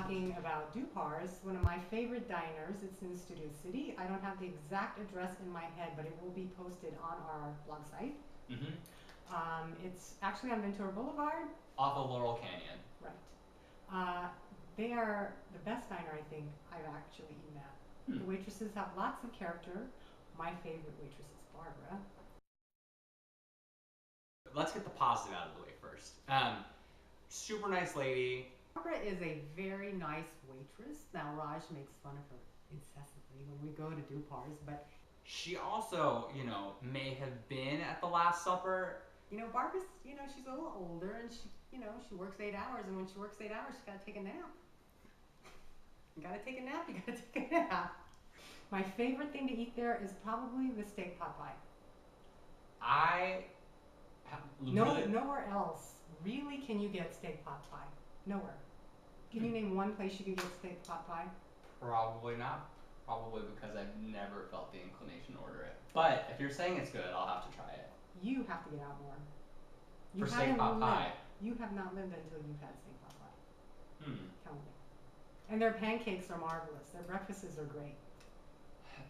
talking about Dupar's, one of my favorite diners. It's in Studio City. I don't have the exact address in my head, but it will be posted on our blog site. Mm-hmm. It's actually on Ventura Boulevard. Off of Laurel Canyon. Right. They are the best diner I think I've actually eaten at. The waitresses have lots of character. My favorite waitress is Barbara. Let's get the positive out of the way first. Super nice lady. Barbara is a very nice waitress. Now Raj makes fun of her incessantly when we go to Dupar's, but she also, may have been at the Last Supper. Barbara's, she's a little older and she works 8 hours, and when she works 8 hours, she's gotta take a nap. You gotta take a nap, you gotta take a nap. My favorite thing to eat there is probably the steak pot pie. Nowhere else really can you get steak pot pie. Nowhere. Can you name one place you can get steak pot pie? Probably not. Probably because I've never felt the inclination to order it. But if you're saying it's good, I'll have to try it. You have to get out more. For steak pot pie. You have not lived until you've had steak pot pie. Tell me. And their pancakes are marvelous. Their breakfasts are great.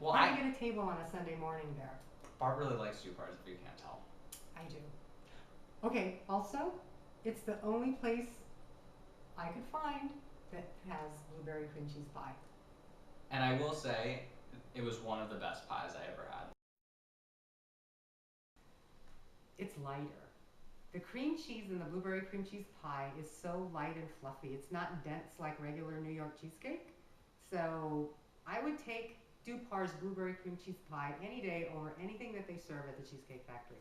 Well, I get a table on a Sunday morning there. Barb really likes Dupar's, if you can't tell. I do. Okay, also, it's the only place I could find that has blueberry cream cheese pie. And I will say, it was one of the best pies I ever had. It's lighter. The cream cheese in the blueberry cream cheese pie is so light and fluffy. It's not dense like regular New York cheesecake. So I would take Dupar's blueberry cream cheese pie any day over anything that they serve at the Cheesecake Factory.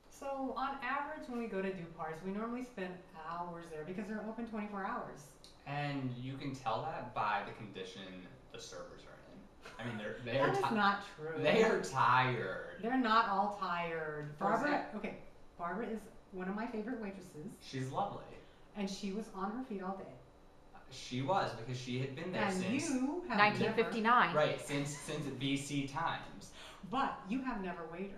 So on average, when we go to Dupar's, we normally spend hours there because they're open 24 hours. And you can tell that by the condition the servers are in. I mean, that is not true. They are tired. They're not all tired. Barbara is one of my favorite waitresses. She's lovely. And she was on her feet all day. She was, because she had been there and since you have 1959. Right, since BC times. But you have never waitered.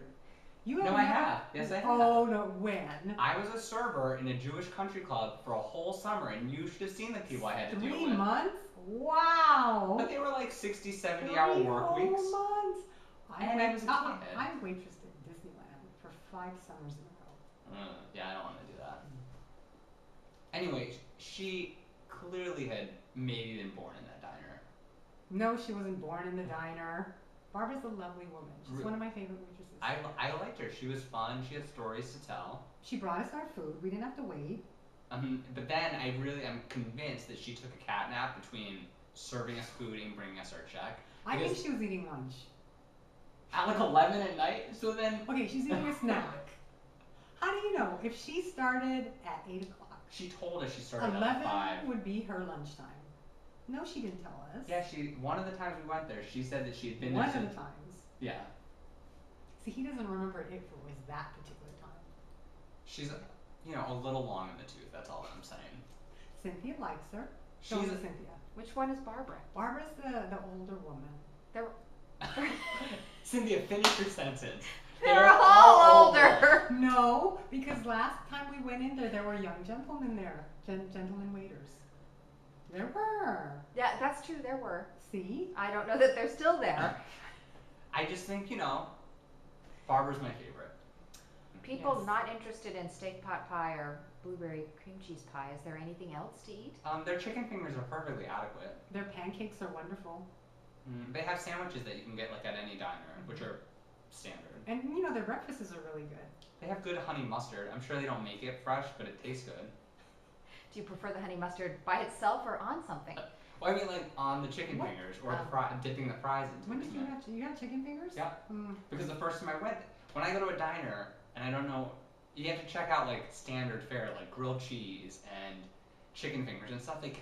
I have. Yes, I have. Oh, no, when? I was a server in a Jewish country club for a whole summer, and you should have seen the people I had to deal with. 3 months? Wow. But they were like 60, 70-hour work weeks. 3 months. I was a kid. I waitressed at Disneyland for 5 summers in a row. Yeah, I don't want to do that. Anyway, she clearly had maybe been born in that diner. No, she wasn't born in the diner. Barbara's a lovely woman. She's one of my favorite waitresses. I liked her. She was fun. She had stories to tell. She brought us our food. We didn't have to wait. But then I'm convinced that she took a cat nap between serving us food and bringing us our check. I think she was eating lunch. At like 11 at night? So then... Okay, she's eating a snack. How do you know? If she started at 8 o'clock. She told us she started 11 at 5. would be her lunchtime. No, she didn't tell us. Yeah, one of the times we went there, she said that she had been there One of the times. Yeah. See, he doesn't remember if it was that particular time. She's, a little long in the tooth, that's all I'm saying. Cynthia likes her. She's Cynthia. Which one is Barbara? Barbara's the older woman. Cynthia, finish your sentence. They're all older. No, because last time we went in there were young gentlemen there. Gentlemen waiters. There were. Yeah, that's true, there were. See? I don't know that they're still there. I just think, Barbara's my favorite. People Yes. not interested in steak pot pie or blueberry cream cheese pie. Is there anything else to eat? Their chicken fingers are perfectly adequate. Their pancakes are wonderful. They have sandwiches that you can get like at any diner, which are standard. And their breakfasts are really good. They have good honey mustard. I'm sure they don't make it fresh, but it tastes good. Do you prefer the honey mustard by itself or on something? Well, I mean, like on the chicken What? fingers, or dipping the fries into When it. did you have chicken fingers? Yeah. Because the first time I went, when I go to a diner, and I don't know, you have to check out like standard fare, like grilled cheese and chicken fingers and stuff they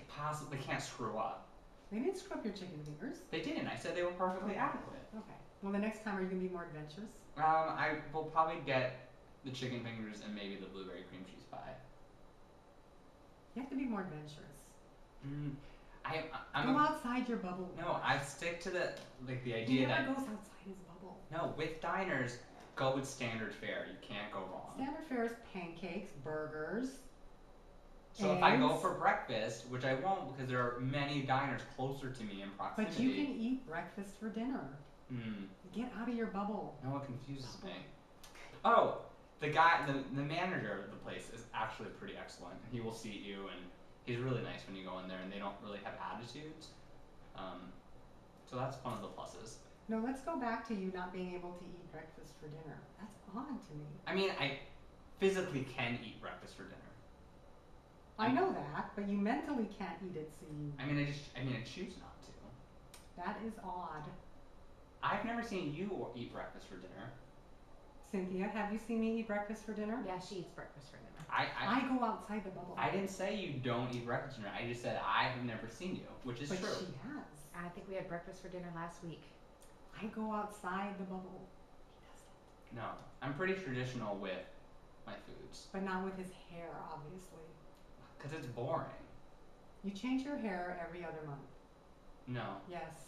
can't screw up. They didn't screw up your chicken fingers. They didn't. I said they were perfectly adequate. Okay. Well, the next time, are you going to be more adventurous? I will probably get the chicken fingers and maybe the blueberry cream cheese pie. You have to be more adventurous. I'm Go outside your bubble. No, I stick to the idea He that never goes outside his bubble. no, with diners, go with standard fare. You can't go wrong. Standard fare is pancakes, burgers, So if I go Eggs. for breakfast, which I won't because there are many diners closer to me in proximity. But you can eat breakfast for dinner. Hmm. Get out of your bubble. No, it confuses me. Oh, the manager of the place is actually pretty excellent. He will seat you, and he's really nice when you go in there, and they don't really have attitudes. So that's one of the pluses. No, let's go back to you not being able to eat breakfast for dinner. That's odd to me. I mean, I physically can eat breakfast for dinner. I know that, but you mentally can't eat it, so you. I choose not to. That is odd. I've never seen you eat breakfast for dinner. Cynthia, have you seen me eat breakfast for dinner? Yeah, she eats breakfast for dinner. I go outside the bubble. I didn't say you don't eat breakfast for dinner. I just said I have never seen you, which is but true. she has. I think we had breakfast for dinner last week. I go outside the bubble. He doesn't. No, I'm pretty traditional with my foods But not with his hair, obviously. because it's boring. You change your hair every other month. No, Yes.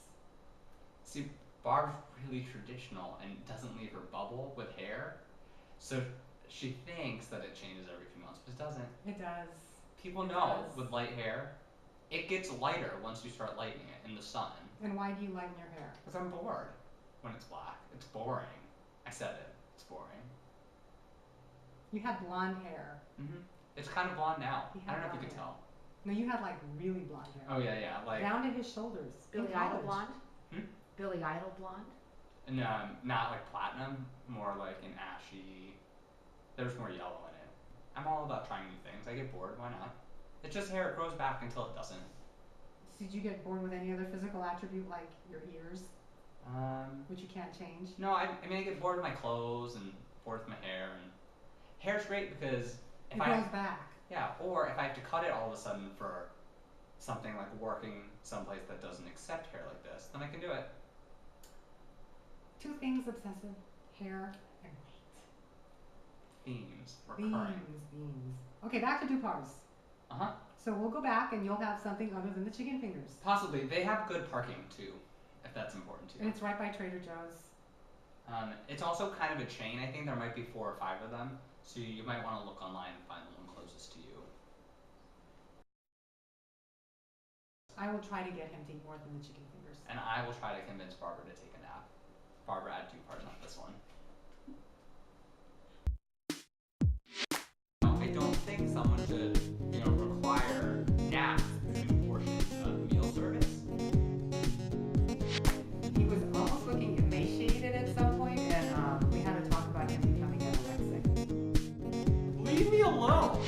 see, Barb's really traditional and doesn't leave her bubble with hair, so she thinks that it changes every few months, but it doesn't. It does. People It know does. with light hair, it gets lighter once you start lightening it in the sun. And why do you lighten your hair? Because I'm bored when it's black. It's boring. I said it. It's boring. You had blonde hair. It's kind of blonde now. He I had don't know if you blonde could hair. tell. No, you had like really blonde hair. Oh yeah, like Down to his shoulders. in Billy Idol college. blonde? Hmm? Billy Idol blonde? no, not like platinum. More like an ashy. There's more yellow in it. I'm all about trying new things. I get bored. Why not? It's just hair. It grows back until it doesn't. Did you get bored with any other physical attribute like your ears, which you can't change? No, I get bored with my clothes and bored with my hair, and hair's great because if It I grows back. yeah, or if I have to cut it all of a sudden for something like working someplace that doesn't accept hair like this, then I can do it. Two things obsessive: hair and weight. Themes recurring. Beans. Okay, back to Dupar's. So we'll go back and you'll have something other than the chicken fingers. Possibly. They have good parking too, if that's important to And you. it's right by Trader Joe's. It's also kind of a chain. I think there might be 4 or 5 of them, so you might want to look online and find the one closest to you. I will try to get him to eat more than the chicken fingers. And I will try to convince Barbara to take a nap. Barbara at Dupar's, not this one. I don't think someone should, require naps between portions of meal service. He was almost looking emaciated at some point, and we had to talk about him becoming anorexic. Leave me alone!